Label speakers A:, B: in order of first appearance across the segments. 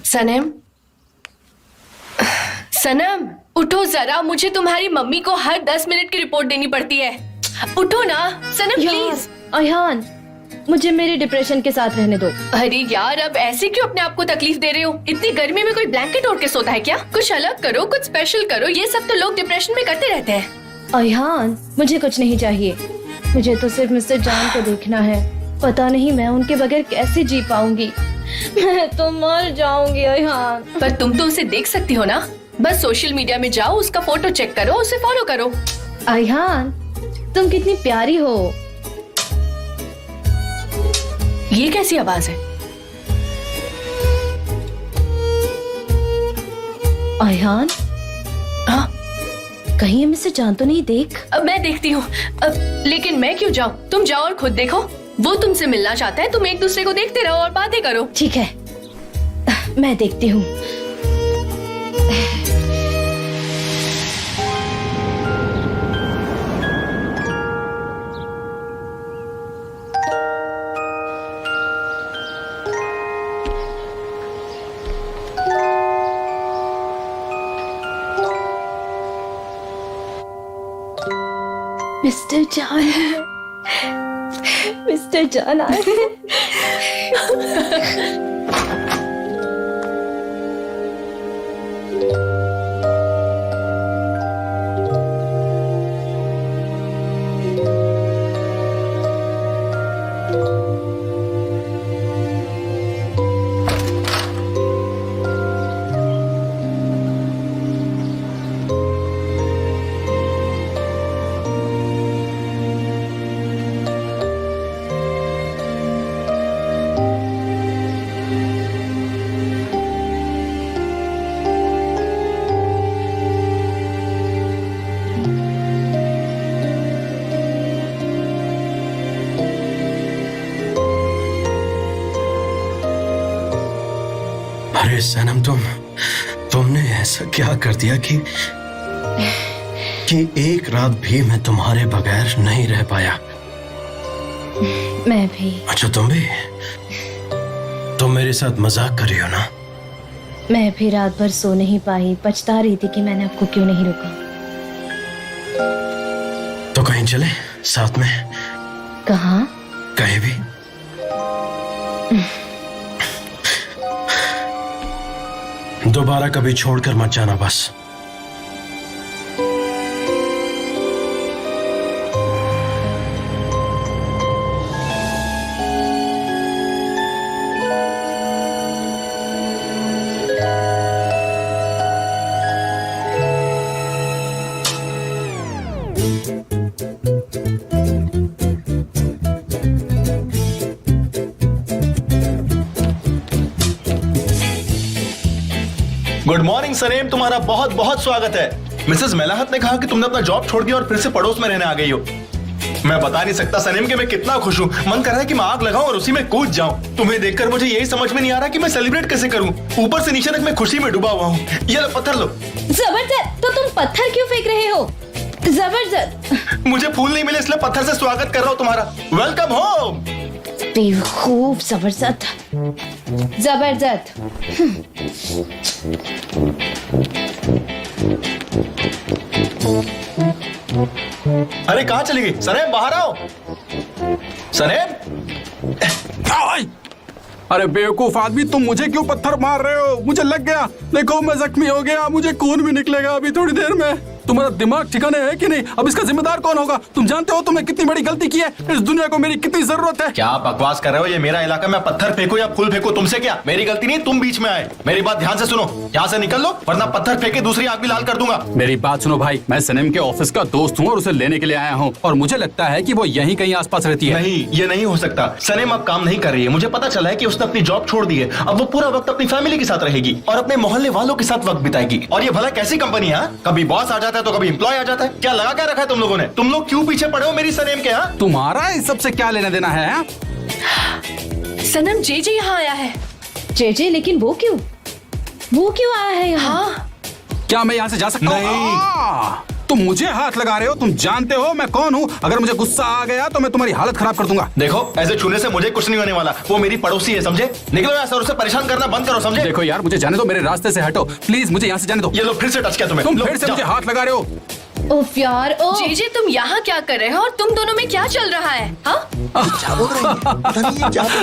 A: सनम, सनम उठो जरा, मुझे तुम्हारी मम्मी को हर 10 मिनट की रिपोर्ट देनी पड़ती है। उठो ना सनम प्लीज।
B: अयान, मुझे मेरे डिप्रेशन के साथ रहने दो।
A: अरे यार, अब ऐसे क्यों अपने आप को तकलीफ दे रहे हो? इतनी गर्मी में कोई ब्लैंकेट ओढ़ के सोता है क्या? कुछ अलग करो, कुछ स्पेशल करो। ये सब तो लोग डिप्रेशन में करते रहते हैं।
B: अयान, मुझे कुछ नहीं चाहिए। मुझे तो सिर्फ मिस्टर जान को देखना है। पता नहीं मैं उनके बगैर कैसे जी पाऊंगी। मैं तो मर जाऊंगी अयान।
A: पर तुम तो उसे देख सकती हो ना। बस सोशल मीडिया में जाओ, उसका फोटो चेक करो, उसे फॉलो करो।
B: अयान, तुम कितनी प्यारी हो।
A: ये कैसी आवाज है?
B: अयान,
A: हाँ,
B: कहीं हम इसे जान तो नहीं देख?
A: अब मैं देखती हूँ। लेकिन मैं क्यों जाऊँ? तुम जाओ और खुद देखो। वो तुमसे मिलना चाहता है। तुम एक दूसरे को देखते रहो और बातें करो।
B: ठीक है, मैं देखती हूँ। मिस्टर जान, मिस्टर जान आए।
C: अरे सनम, तुमने ऐसा क्या कर दिया कि एक रात भी मैं तुम्हारे बगैर नहीं रह पाया।
B: मैं भी।
C: अच्छा, तुम मेरे साथ मजाक कर रही हो ना?
B: मैं भी रात भर सो नहीं पाई। पछता रही थी कि मैंने आपको क्यों नहीं रोका।
C: तो कहीं चले साथ में?
B: कहाँ?
C: कहीं भी। दोबारा कभी छोड़कर मत जाना बस।
D: गुड मॉर्निंग सनेम, तुम्हारा बहुत बहुत स्वागत है। मिसेस मेलाहत ने कहा कि तुमने अपना जॉब छोड़ दिया और फिर से पड़ोस में रहने आ गई हो। मैं बता नहीं सकता सनेम कि मैं कितना खुश हूँ। मन कर रहा है कि मैं आग लगाऊं और उसी में कूद जाऊं। तुम्हें देखकर मुझे यही समझ में नहीं आ रहा कि मैं सेलिब्रेट कैसे करूं। ऊपर से नीचे तक मैं खुशी में डूबा हुआ हूँ। ये लो पत्थर लो।
B: जबरदस्त। तो तुम पत्थर क्यों फेंक रहे हो? जबरदस्त।
D: मुझे फूल नहीं मिले इसलिए पत्थर से स्वागत कर रहा हूँ तुम्हारा। Welcome home.
B: बेवकूफ। जबरदस्त, जबरदस्त।
D: अरे कहाँ चली गई सनेम? बाहर आओ सनेम।
E: अरे बेवकूफ आदमी, तुम मुझे क्यों पत्थर मार रहे हो? मुझे लग गया। देखो मैं जख्मी हो गया, मुझे खून भी निकलेगा अभी थोड़ी देर में। तुम्हारा दिमाग ठिकाने है कि नहीं? अब इसका जिम्मेदार कौन होगा? तुम जानते हो तुमने कितनी बड़ी गलती की है। इस दुनिया को मेरी कितनी जरूरत है।
D: क्या बकवास कर रहे हो? ये मेरा इलाका, मैं पत्थर फेंकूं या फूल फेंकूं तुमसे क्या? मेरी गलती नहीं, तुम बीच में आए। मेरी बात ध्यान से सुनो, यहाँ से निकल लो वरना पत्थर फेंके दूसरी आग भी लाल कर दूंगा।
E: मेरी बात सुनो भाई, मैं सनम के ऑफिस का दोस्त हूँ और उसे लेने के लिए आया हूँ और मुझे लगता है कि वो यहीं कहीं आसपास रहती है।
D: नहीं, ये नहीं हो सकता। सनेम अब काम नहीं कर रही है। मुझे पता चला है कि उसने अपनी जॉब छोड़ दी है। अब वो पूरा वक्त अपनी फैमिली के साथ रहेगी और अपने मोहल्ले वालों के साथ वक्त बिताएगी। और ये भला कैसी कंपनी है? कभी बॉस आ जाता है तो कभी एम्प्लॉय आ जाता है। क्या लगा क्या रखा है तुम लोगों ने? तुम लोग क्यों पीछे पड़े हो मेरी सनेम के? यहाँ
E: तुम्हारा इस सबसे क्या लेना देना है?
A: सनम, जे यहाँ आया है।
B: जे, लेकिन वो क्यों आया है यहाँ?
A: हाँ,
E: क्या मैं यहाँ से जा सकता हूँ?
D: नहीं।
E: तुम मुझे हाथ लगा रहे हो? तुम जानते हो मैं कौन हूँ? अगर मुझे गुस्सा आ गया तो मैं तुम्हारी हालत खराब कर दूंगा।
D: देखो, ऐसे छूने से मुझे कुछ नहीं होने वाला। वो मेरी पड़ोसी है, समझे? निकलो यहाँ से और उसे परेशान करना बंद करो, समझे?
E: देखो यार, मुझे जाने दो, मेरे रास्ते से हटो प्लीज, मुझे यहाँ से जाने दो।
D: ये लो, फिर से टच किया तुम्हें।
E: तुम
D: लो,
E: फिर से
D: जाओ।
E: मुझे हाथ लगा रहे हो।
B: उफ यार, ओ
A: जेजे तुम यहाँ क्या कर रहे हो और तुम दोनों में क्या चल रहा है? हाँ?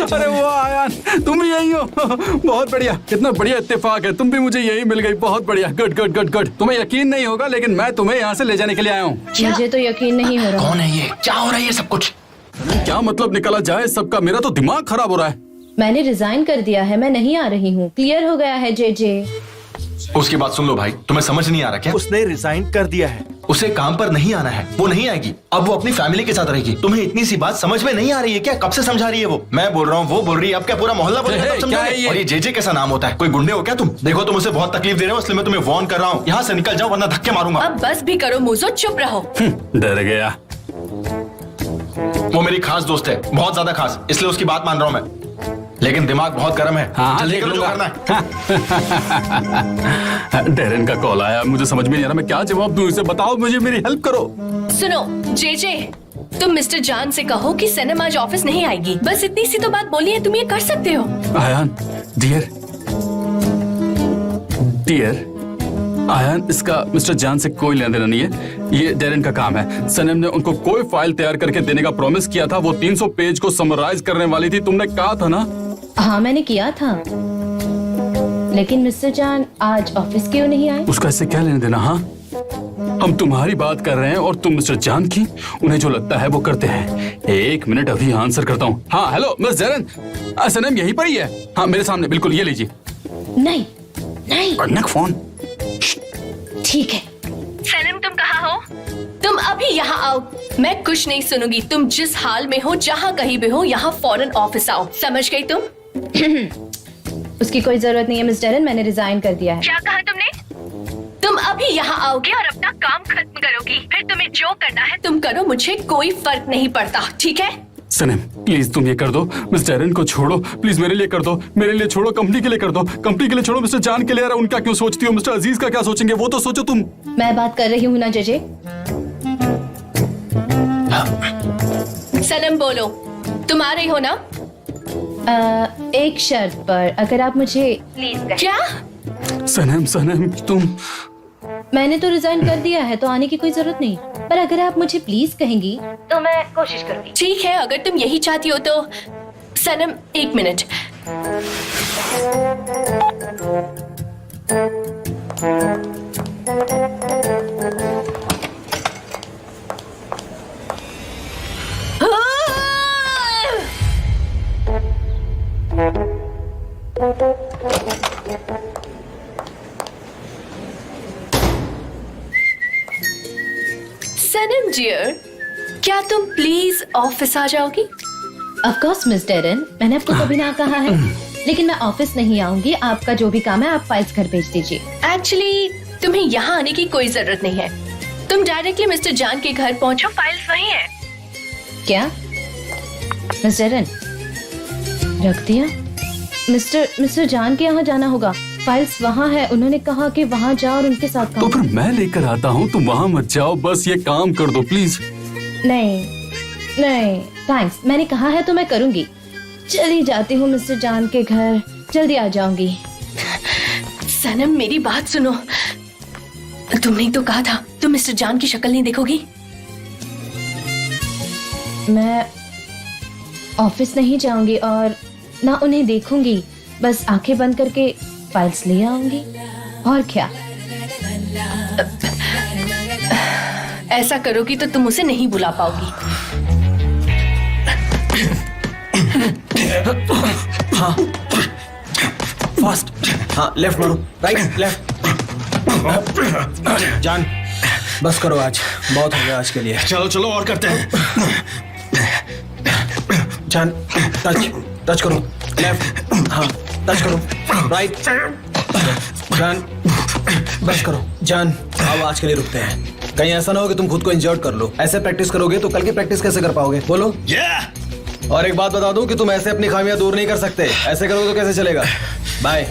E: अरे वाह आयान, तुम भी यही हो। बहुत बढ़िया, कितना बढ़िया इत्तेफाक है, तुम भी मुझे यही मिल गई। बहुत बढ़िया, गुड गुड गुड गुड। तुम्हें यकीन नहीं होगा लेकिन मैं तुम्हें यहाँ से ले जाने के लिए आया हूँ।
B: मुझे तो यकीन नहीं हो रहा।
D: कौन है ये? क्या हो रहा है ये सब कुछ?
E: क्या मतलब निकला जाए सबका? मेरा तो दिमाग खराब हो रहा है।
B: मैंने रिजाइन कर दिया है, मैं नहीं आ रही हूँ। क्लियर हो गया है जेजे।
D: उसकी बात सुन लो भाई, तुम्हें समझ नहीं आ रहा क्या?
F: उसने रिजाइन कर दिया है।
D: उसे काम पर नहीं आना है, वो नहीं आएगी। अब वो अपनी फैमिली के साथ रहेगी। तुम्हें इतनी सी बात समझ में नहीं आ रही है क्या? कब से समझा रही है वो? मैं बोल रहा हूँ, वो बोल रही है। अब क्या पूरा मोहल्ला बोल रहा है?
E: हे,
D: तब समझा
E: क्या है
D: रही?
E: ये?
D: और ये जेजे कैसा नाम होता है? कोई गुंडे हो क्या तुम? देखो, तुम उसे बहुत तकलीफ दे रहे हो, इसलिए मैं तुम्हें वार्न कर रहा हूँ। यहाँ से निकल जाओ वरना धक्के मारूंगा।
A: अब बस भी करो मुझो, चुप रहो।
E: डर गया।
D: वो मेरी खास दोस्त है, बहुत ज्यादा खास, इसलिए उसकी बात मान रहा हूँ मैं। लेकिन दिमाग बहुत गर्म है।
E: हाँ,
D: जल्दी
E: देख
D: करो जो
E: लूंगा।
D: करना है।
E: डेरेन का कॉल आया, मुझे समझ में नहीं आ रहा मैं क्या जवाब दूं इसे। बताओ मुझे, मेरी हेल्प करो।
A: सुनो जेजे, तुम मिस्टर जान से कहो कि सनम आज ऑफिस नहीं आएगी। बस इतनी सी तो बात बोली है, तुम ये कर सकते हो।
E: आयान डियर, डियर आयान, इसका मिस्टर जान से कोई लेना देना नहीं है। ये डेरेन का काम है। सनम ने उनको कोई फाइल तैयार करके देने का प्रॉमिस किया था। वो 300 पेज को समराइज करने वाली थी, तुमने कहा था ना?
B: हाँ मैंने किया था, लेकिन मिस्टर जान आज ऑफिस क्यों नहीं आए?
E: उसका इससे क्या लेना देना? हाँ, हम तुम्हारी बात कर रहे हैं और तुम मिस्टर जान की। उन्हें जो लगता है वो करते हैं। एक मिनट, अभी आंसर करता हूँ। हाँ हेलो मिस डेरेन, सनम यहीं पर ही है। हाँ मेरे सामने, बिल्कुल, ये लीजिए।
B: नहीं नहीं,
E: कड़नक फोन।
B: ठीक है।
A: सनम तुम कहाँ हो? तुम अभी यहाँ आओ। मैं कुछ नहीं सुनूंगी। तुम जिस हाल में हो, जहाँ कहीं भी हो, यहाँ फौरन ऑफिस आओ। समझ गई तुम?
B: उसकी कोई जरूरत नहीं है मिस डेरेन, मैंने रिजाइन कर दिया है।
A: क्या कहा तुमने? तुम अभी यहाँ आओगे और अपना काम खत्म करोगी। फिर तुम्हें जो करना है तुम करो, मुझे कोई फर्क नहीं पड़ता, ठीक है?
E: सनम प्लीज तुम ये कर दो, मिस डेरेन को छोड़ो प्लीज, मेरे लिए कर दो, मेरे लिए छोड़ो, कंपनी के लिए कर दो, कंपनी के लिए छोड़ो, मिस्टर जान के लिए। यार उनका क्यों सोचती हो? मिस्टर अजीज का क्या सोचेंगे वो तो सोचो तुम।
B: मैं बात कर रही हूँ ना जेजे।
A: सनम बोलो, तुम आ रही हो ना?
B: एक शर्त पर, अगर आप मुझे प्लीज
A: क्या?
E: सनम सनम तुम।
B: मैंने तो रिजाइन कर दिया है तो आने की कोई जरूरत नहीं, पर अगर आप मुझे प्लीज कहेंगी तो मैं कोशिश करूंगी।
A: ठीक है, अगर तुम यही चाहती हो तो। सनम एक मिनट। सनम डियर, क्या तुम प्लीज ऑफिस आ जाओगी?
B: ऑफ कोर्स मिस डेरेन, मैंने आपको कभी ना कहा है, लेकिन मैं ऑफिस नहीं आऊंगी। आपका जो भी काम है आप फाइल्स घर भेज दीजिए।
A: एक्चुअली तुम्हें यहाँ आने की कोई जरूरत नहीं है। तुम डायरेक्टली मिस्टर जान के घर पहुँचो, फाइल्स वहीं हैं।
B: क्या मिस डेरेन? रख दिया? मिस्टर जान के यहाँ जाना होगा, फाइल्स वहाँ है। उन्होंने कहा कि वहाँ जाओ और उनके साथ
E: तो
B: काम।
E: फिर मैं लेकर आता हूँ, तुम वहाँ मत जाओ, बस ये काम कर दो प्लीज।
B: नहीं नहीं थैंक्स, मैंने कहा है तो मैं करूंगी। चली जाती हूँ मिस्टर जान के घर, जल्दी आ जाऊंगी।
A: सनम मेरी बात सुनो, तुमने ही तो कहा था तुम मिस्टर जान की शक्ल नहीं देखोगी।
B: मैं ऑफिस नहीं जाऊंगी और ना उन्हें देखूंगी, बस आंखें बंद करके फाइल्स ले आऊंगी। और क्या?
A: ऐसा करोगी तो तुम उसे नहीं बुला पाओगी।
F: फास्ट, हाँ लेफ्ट मारो, राइट लेफ्ट। जान बस करो, आज बहुत हो गया आज के लिए।
D: चलो चलो और करते हैं।
F: जान टच करो, लेफ्ट, हाँ टच करो, राइट। जान बस करो। जान अब आज के लिए रुकते हैं, कहीं ऐसा ना हो कि तुम खुद को इंजर्ड कर लो। ऐसे प्रैक्टिस करोगे तो कल की प्रैक्टिस कैसे कर पाओगे? बोलो। और एक बात बता दूं कि तुम ऐसे अपनी खामियां दूर नहीं कर सकते। ऐसे करोगे तो कैसे चलेगा? बाय।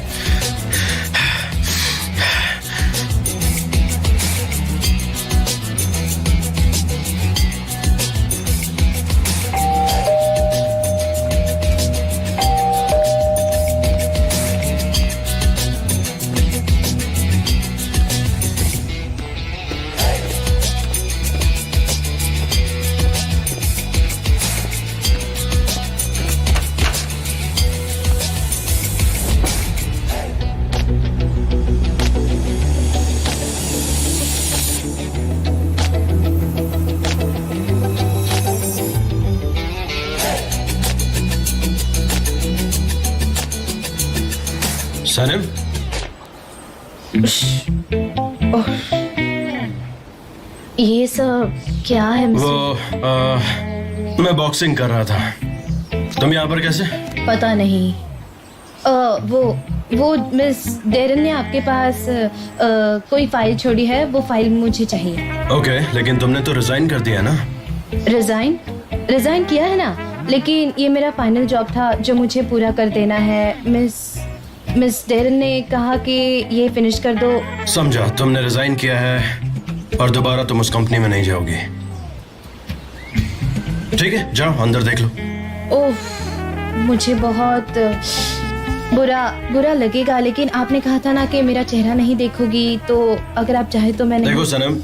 C: सनम,
B: ये सब क्या है
C: वो
B: मिस्टर?
C: मैं बॉक्सिंग कर रहा था। तुम यहाँ पर कैसे?
B: पता नहीं। वो मिस डेरन ने आपके पास कोई फाइल छोड़ी है, वो फाइल मुझे चाहिए।
C: ओके, लेकिन तुमने तो रिजाइन कर दिया ना?
B: रिजाइन किया है ना, लेकिन ये मेरा फाइनल जॉब था जो मुझे पूरा कर देना है। मिस डेरन ने कहा कि ये फिनिश कर दो।
C: समझा, तुमने रिजाइन किया है और दोबारा तुम उस कंपनी में नहीं जाओगी। ठीक है, जाओ अंदर देख लो।
B: ओह, मुझे बहुत बुरा लगेगा, लेकिन आपने कहा था ना कि मेरा चेहरा नहीं देखोगी, तो अगर आप चाहे तो मैं नहीं।
C: देखो सनम,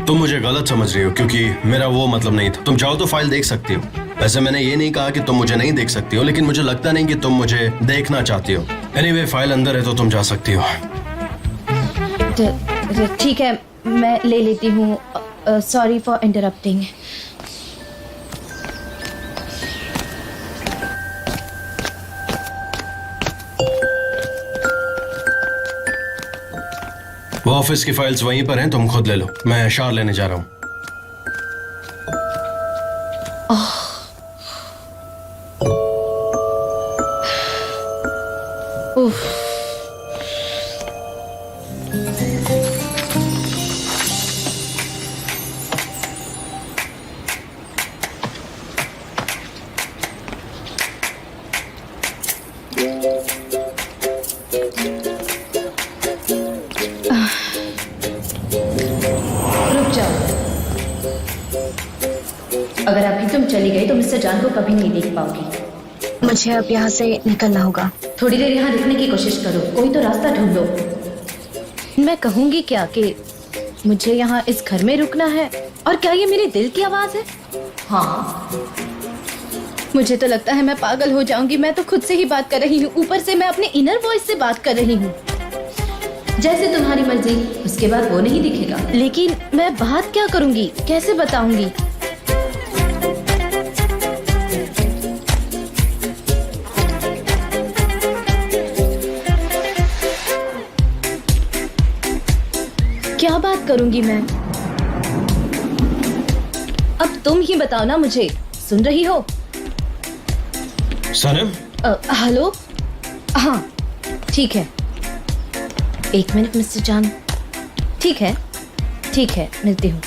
C: तुम मुझे गलत समझ रही हो, क्योंकि मेरा वो मतलब नहीं था। तुम चाहो तो फाइल देख सकती हो। वैसे मैंने ये नहीं कहा कि तुम मुझे नहीं देख सकती हो, लेकिन मुझे लगता नहीं कि तुम मुझे देखना चाहती हो। एनीवे, फाइल अंदर है तो तुम जा सकती हो।
B: ठीक है, मैं ले लेती हूँ। Sorry for interrupting.
C: वो ऑफिस की फाइल्स वहीं पर हैं, तुम खुद ले लो। मैं शार लेने जा रहा हूँ।
B: उफ। रुक जाओ। अगर अभी तुम चली गई तो मिस्टर जान को कभी नहीं देख पाओगी।
G: मुझे अब यहाँ से निकलना होगा।
B: थोड़ी देर यहाँ रुकने की कोशिश करो, कोई तो रास्ता ढूंढो। मैं कहूंगी क्या कि मुझे यहाँ इस घर में रुकना है, और क्या ये मेरे दिल की आवाज है? हाँ, मुझे तो लगता है मैं पागल हो जाऊंगी। मैं तो खुद से ही बात कर रही हूँ, ऊपर से मैं अपने इनर वॉइस से बात कर रही हूँ। जैसे तुम्हारी मर्जी, उसके बाद वो नहीं दिखेगा। लेकिन मैं बात क्या करूंगी, कैसे बताऊंगी? क्या बात करूंगी मैं? अब तुम ही बताओ ना मुझे। सुन रही हो?
C: सनम,
B: हेलो। हाँ, ठीक है। एक मिनट मिस्टर जान। ठीक है, मिलती हूँ।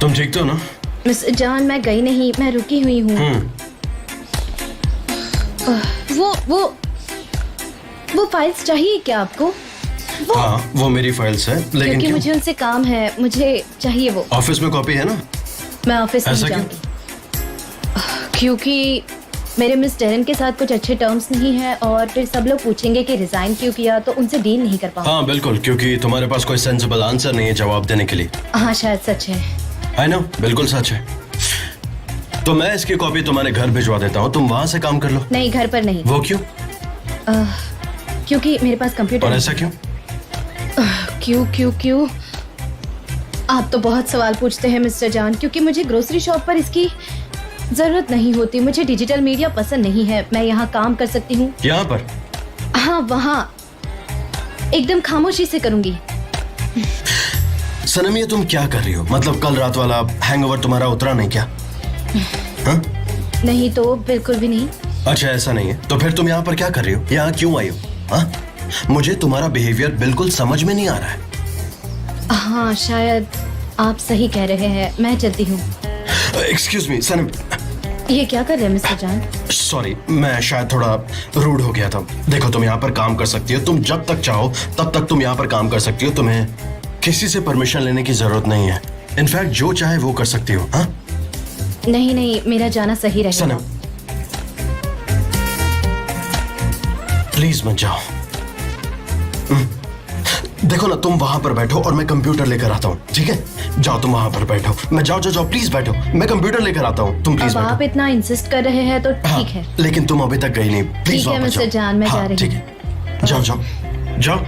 C: तुम ठीक तो ना?
B: मिस्टर जान, मैं गई नहीं, मैं रुकी हुई हूँ। वो फाइल्स चाहिए क्या आपको?
C: हाँ, वो मेरी फाइल्स है, लेकिन
B: क्योंकि
C: क्यों?
B: मुझे उनसे काम है, मुझे चाहिए वो।
C: ऑफिस में कॉपी है ना?
B: मैं ऑफिस नहीं
C: ऐसा क्यों?
B: जाऊंगी, क्योंकि मेरे मिस डेरन के साथ कुछ अच्छे टर्म्स नहीं है, और फिर सब लोग पूछेंगे कि रिजाइन क्यों किया, तो उनसे डील नहीं कर पाऊंगी।
C: हाँ बिल्कुल, क्योंकि तुम्हारे पास कोई सेंसिबल आंसर नहीं है जवाब देने के लिए।
B: हाँ, शायद सच है।
C: आई नो, बिल्कुल सच है। तो मैं इसकी कॉपी तुम्हारे घर भिजवा देता हूँ, तुम वहां से काम कर लो।
B: नहीं, घर पर नहीं।
C: वो क्यों?
B: क्योंकि मेरे पास कंप्यूटर
C: और
B: नहीं।
C: ऐसा क्यों?
B: क्यों? आप तो बहुत सवाल पूछते हैं मिस्टर जान। क्योंकि मुझे ग्रोसरी शॉप पर इसकी जरूरत नहीं होती। मुझे डिजिटल मीडिया पसंद नहीं है। मैं यहाँ काम कर सकती हूँ।
C: यहाँ पर?
B: हाँ, वहाँ एकदम खामोशी से करूंगी।
C: सनम, ये तुम क्या कर रही हो? मतलब कल रात वाला हैंगओवर तुम्हारा उतरा नहीं क्या? हाँ?
B: नहीं तो बिल्कुल भी नहीं।
C: अच्छा, ऐसा नहीं है तो फिर तुम यहाँ पर क्या कर रही हो? यहाँ क्यों आई हो? हाँ? मुझे तुम्हारा बिहेवियर बिल्कुल समझ में नहीं आ रहा है।
B: हाँ, शायद आप सही कह रहे हैं। मैं चलती हूँ।
C: एक्सक्यूज मी सनम।
B: ये क्या कर रहे हैं मिस्टर जान?
C: सॉरी, मैं शायद थोड़ा रूड हो गया था। देखो, तुम यहाँ पर काम कर सकती हो, तुम जब तक चाहो तब तक तुम यहाँ पर काम कर सकती हो। तुम्हें किसी से परमिशन लेने की जरूरत नहीं है। इनफैक्ट जो चाहे वो कर सकती हो। हाँ?
B: नहीं, मेरा जाना सही रहेगा।
C: सनम, प्लीज मत जाओ। देखो ना, तुम वहां पर बैठो और मैं कंप्यूटर लेकर आता हूँ। ठीक है, जाओ तुम वहां पर बैठो। मैं जाओ प्लीज बैठो, मैं कंप्यूटर लेकर आता हूँ। तुम प्लीज
B: अब
C: बैठो।
B: आप इतना इंसिस्ट कर रहे हैं तो
C: हाँ,
B: ठीक है।
C: लेकिन तुम अभी तक गई नहीं। प्लीज
B: ठीक है
C: वापस
B: मिस्टर
C: जाओ।
B: जान, मैं
C: हाँ,
B: जा रही
C: ठीक है, जाओ,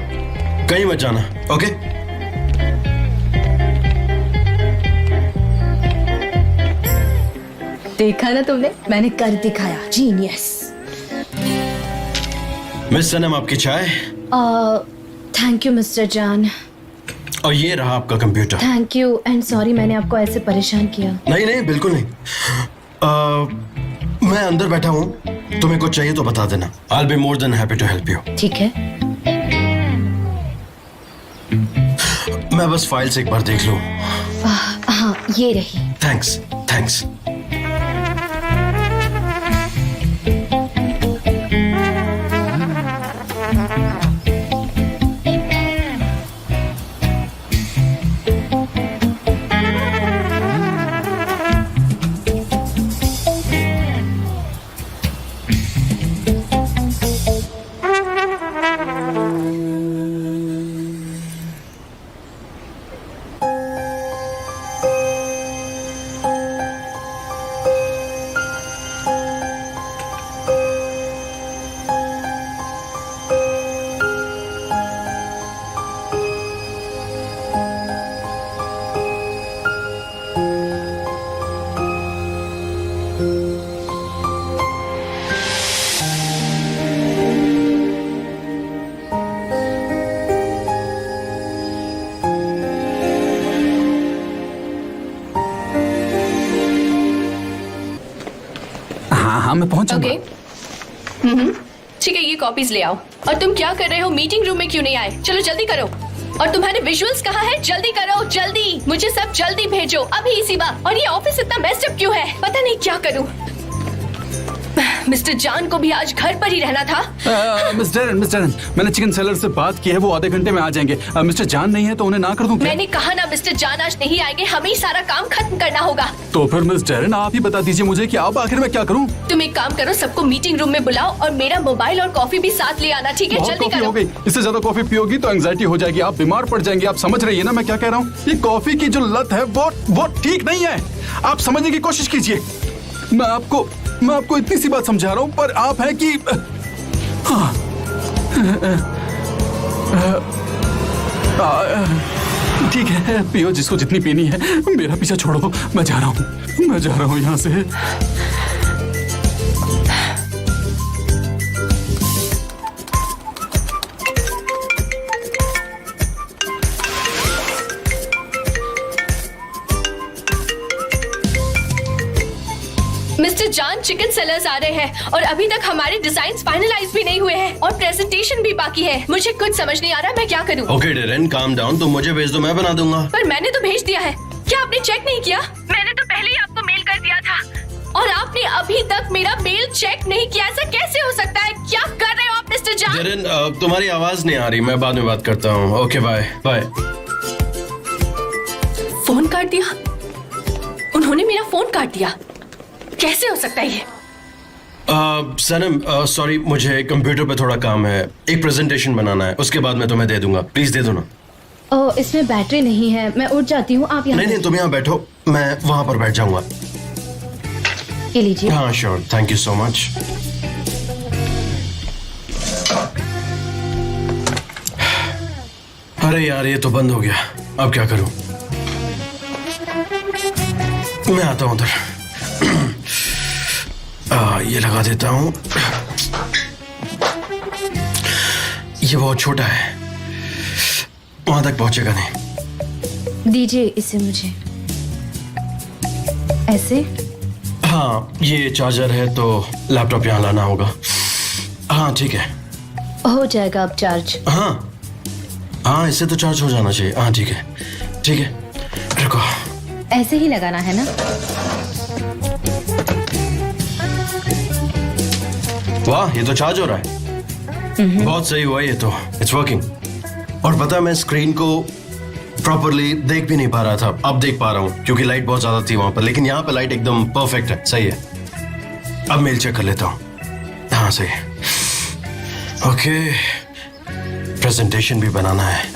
C: कहीं मत जाना। ओके?
B: देखा ना तुमने, मैंने कर दिखाया। जीनियस।
C: मिस सनम, आपकी चाय
B: थैंक यू मिस्टर जान।
C: और ये रहा आपका computer.
B: Thank you and sorry मैंने आपको ऐसे परेशान किया।
C: नहीं नहीं, बिल्कुल नहीं। मैं अंदर बैठा हूँ, तुम्हें कुछ चाहिए तो बता देना। I'll be more than happy to help you।
B: ठीक है।
C: मैं बस फाइल्स एक बार देख लूँ।
B: हाँ ये रही।
C: Thanks thanks.
E: हाँ मैं पहुंच
A: ओके।
E: जाऊंगा।
A: ठीक है, ये कॉपीज ले आओ। और तुम क्या कर रहे हो? मीटिंग रूम में क्यों नहीं आए? चलो जल्दी करो। और तुम्हारे विजुअल्स कहाँ है? जल्दी करो, जल्दी। मुझे सब जल्दी भेजो अभी इसी बात। और ये ऑफिस इतना मेस्ड अप क्यों है? पता नहीं क्या करूं। मिस्टर जान को भी आज घर पर ही रहना था।
E: मिस डेरन, मैंने चिकन सेलर से बात की है, वो आधे घंटे में आ जाएंगे। मिस्टर जान नहीं है तो उन्हें ना कर दूं क्या?
A: मैंने कहा ना मिस्टर जान आज नहीं आएंगे, हमें ही सारा काम खत्म करना होगा।
E: तो फिर मिस डेरन आप ही बता दीजिए मुझे कि अब आखिर मैं क्या करूं?
A: तुम एक काम करो, सबको मीटिंग रूम में बुलाओ और मेरा मोबाइल और कॉफी भी साथ ले आना, ठीक है?
E: बहुत
A: जल्दी
E: कॉफी
A: करो।
E: हो गई, इससे ज्यादा कॉफी पियोगी तो एंजाइटी हो जाएगी, आप बीमार पड़ जाएंगे। आप समझ रही है ना मैं क्या कह रहा हूँ? ये कॉफी की जो लत है वो ठीक नहीं है। आप समझने की कोशिश कीजिए। मैं आपको इतनी सी बात समझा रहा हूँ, पर आप है कि हाँ। ठीक है, पियो जिसको जितनी पीनी है। मेरा पीछा छोड़ो, मैं जा रहा हूँ यहाँ से।
A: मिस्टर जान, चिकन सेलर्स आ रहे हैं और अभी तक हमारे डिजाइन फाइनलाइज भी नहीं हुए हैं और प्रेजेंटेशन भी बाकी है। मुझे कुछ समझ नहीं आ रहा मैं क्या करूं।
C: Okay Darren, calm down. तुम मुझे भेज दो, मैं बना दूंगा।
A: पर मैंने तो भेज दिया है। क्या आपने चेक नहीं किया? मैंने तो पहले ही आपको मेल कर दिया था और आपने अभी तक मेरा मेल चेक नहीं किया। ऐसा कैसे हो सकता है? क्या कर रहे हो आप मिस्टर जान?
C: डेरेन, तुम्हारी आवाज नहीं आ रही, मैं बाद में बात करता हूँ। Okay bye bye.
A: फोन काट दिया? उन्होंने मेरा फोन काट दिया? कैसे हो सकता है ये?
C: सनम सॉरी, मुझे कंप्यूटर पे थोड़ा काम है। एक प्रेजेंटेशन बनाना है, उसके बाद मैं तुम्हें दे दूंगा। प्लीज दे दो ना।
B: ओह इसमें बैटरी नहीं है, मैं उठ जाती हूँ। आप यहाँ
C: नहीं, तुम यहाँ बैठो, मैं वहां पर बैठ जाऊंगा।
B: ये लीजिए।
C: हाँ sure, thank you so much. अरे यार, ये तो बंद हो गया। अब क्या करूं? मैं आता हूं उधर। ये लगा देता हूं। ये बहुत छोटा है, वहां तक पहुंचेगा नहीं।
B: दीजिए इसे मुझे। ऐसे?
C: हाँ, ये चार्जर है तो लैपटॉप यहाँ लाना होगा। हाँ ठीक है,
B: हो जाएगा अब चार्ज।
C: हाँ इससे तो चार्ज हो जाना चाहिए। हाँ ठीक है, रुको।
B: ऐसे ही लगाना है ना?
C: वाह, ये तो चार्ज हो रहा है। बहुत सही हुआ ये तो। It's working. और पता है, मैं स्क्रीन को प्रॉपरली देख भी नहीं पा रहा था, अब देख पा रहा हूँ क्योंकि लाइट बहुत ज्यादा थी वहां पर। लेकिन यहाँ पे लाइट एकदम परफेक्ट है, सही है। अब मेल चेक कर लेता हूँ। हाँ सही है। ओके, प्रेजेंटेशन भी बनाना है।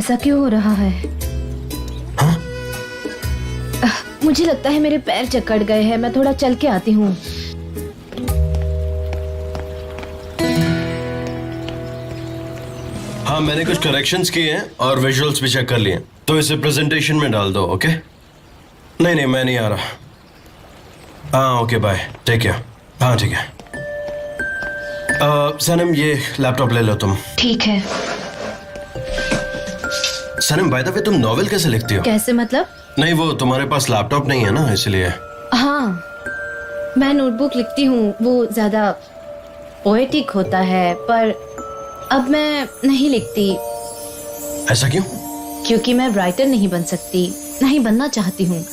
B: ऐसा क्यों हो रहा है?
C: हाँ?
B: मुझे लगता है मेरे पैर जकड़ गए हैं। मैं थोड़ा चल के आती हूँ।
C: हाँ, मैंने कुछ करेक्शंस किए हैं और विजुअल्स भी चेक कर लिए, तो इसे प्रेजेंटेशन में डाल दो। ओके? नहीं, मैं नहीं आ रहा। हाँ, ओके, बाय, टेक केयर। हाँ, ठीक है। सनम, ये लैपटॉप ले लो तुम।
B: ठीक है।
C: सनम, बाय द वे, तुम नॉवेल कैसे लिखती हो?
B: कैसे मतलब?
C: नहीं, वो तुम्हारे पास लैपटॉप नहीं है ना, इसलिए।
B: हाँ, मैं नोटबुक लिखती हूँ। वो ज्यादा पोएटिक होता है, पर अब मैं नहीं लिखती।
C: ऐसा क्यों?
B: क्योंकि मैं राइटर नहीं बन सकती, नहीं बनना चाहती हूँ।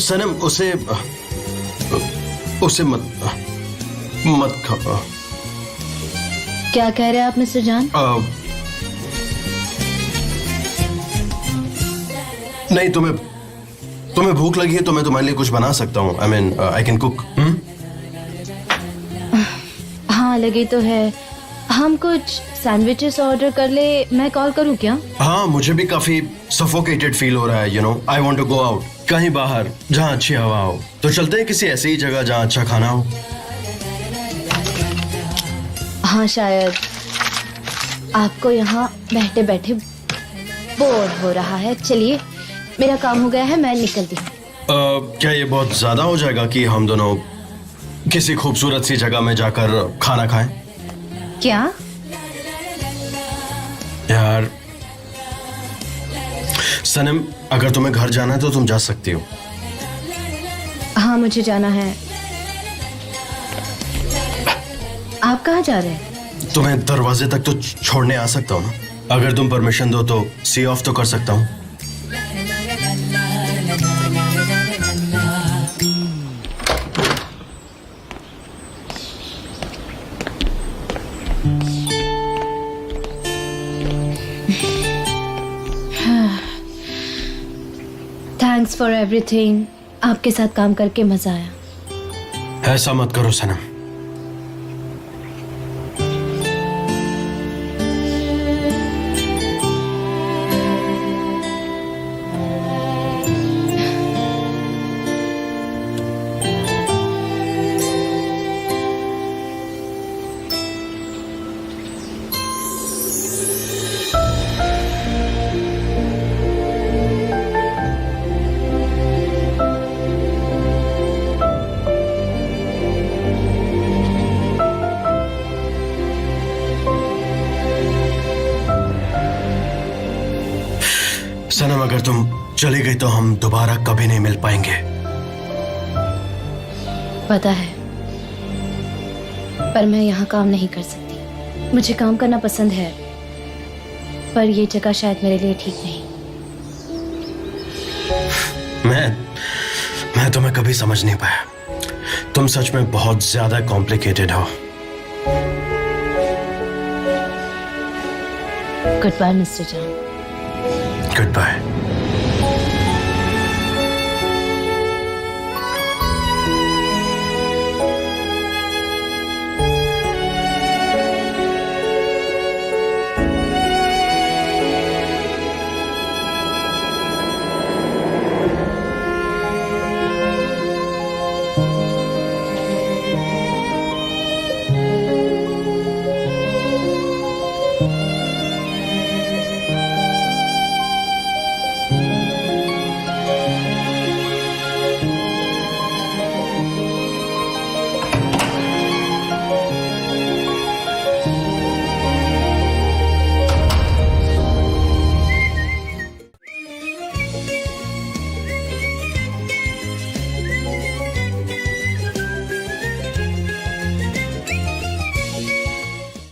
C: सनम, उसे मत खाओ।
B: क्या कह रहे हैं आप मिस्टर जान?
C: नहीं, तुम्हें भूख लगी है तो मैं तुम्हारे लिए कुछ बना सकता हूँ। I mean, I can cook.
B: हाँ, लगी तो है। हम कुछ सैंडविचेस ऑर्डर कर ले। मैं कॉल करूँ क्या?
C: हाँ, मुझे भी काफी सफोकेटेड फील हो रहा है। You know, I want to go out, कहीं बाहर जहाँ अच्छी हवा हो। तो चलते हैं किसी ऐसी ही जगह जहाँ अच्छा खाना हो।
B: हाँ, शायद आपको यहाँ बैठे बैठे बोर हो रहा है। चलिए, मेरा काम हो गया है, मैं निकलती हूँ।
C: क्या ये बहुत ज्यादा हो जाएगा कि हम दोनों किसी खूबसूरत सी जगह में जाकर खाना खाएं?
B: क्या?
C: यार सनम, अगर तुम्हें घर जाना है तो तुम जा सकती हो।
B: हाँ, मुझे जाना है। आप कहाँ जा रहे हैं?
C: तुम्हें दरवाजे तक तो छोड़ने आ सकता हूँ ना। अगर तुम परमिशन दो तो सी ऑफ तो कर सकता हूँ।
B: Thanks for everything. आपके साथ काम करके मजा आया।
C: ऐसा मत करो सनम। सनम, अगर तुम चली गई तो हम दोबारा कभी नहीं मिल पाएंगे।
B: पता है, पर मैं यहाँ काम नहीं कर सकती। मुझे काम करना पसंद है, पर ये जगह शायद मेरे लिए ठीक नहीं।
C: मैं तुम्हें कभी समझ नहीं पाया। तुम सच में बहुत ज्यादा कॉम्प्लिकेटेड हो।
B: Good bye mister John.
C: Good bye.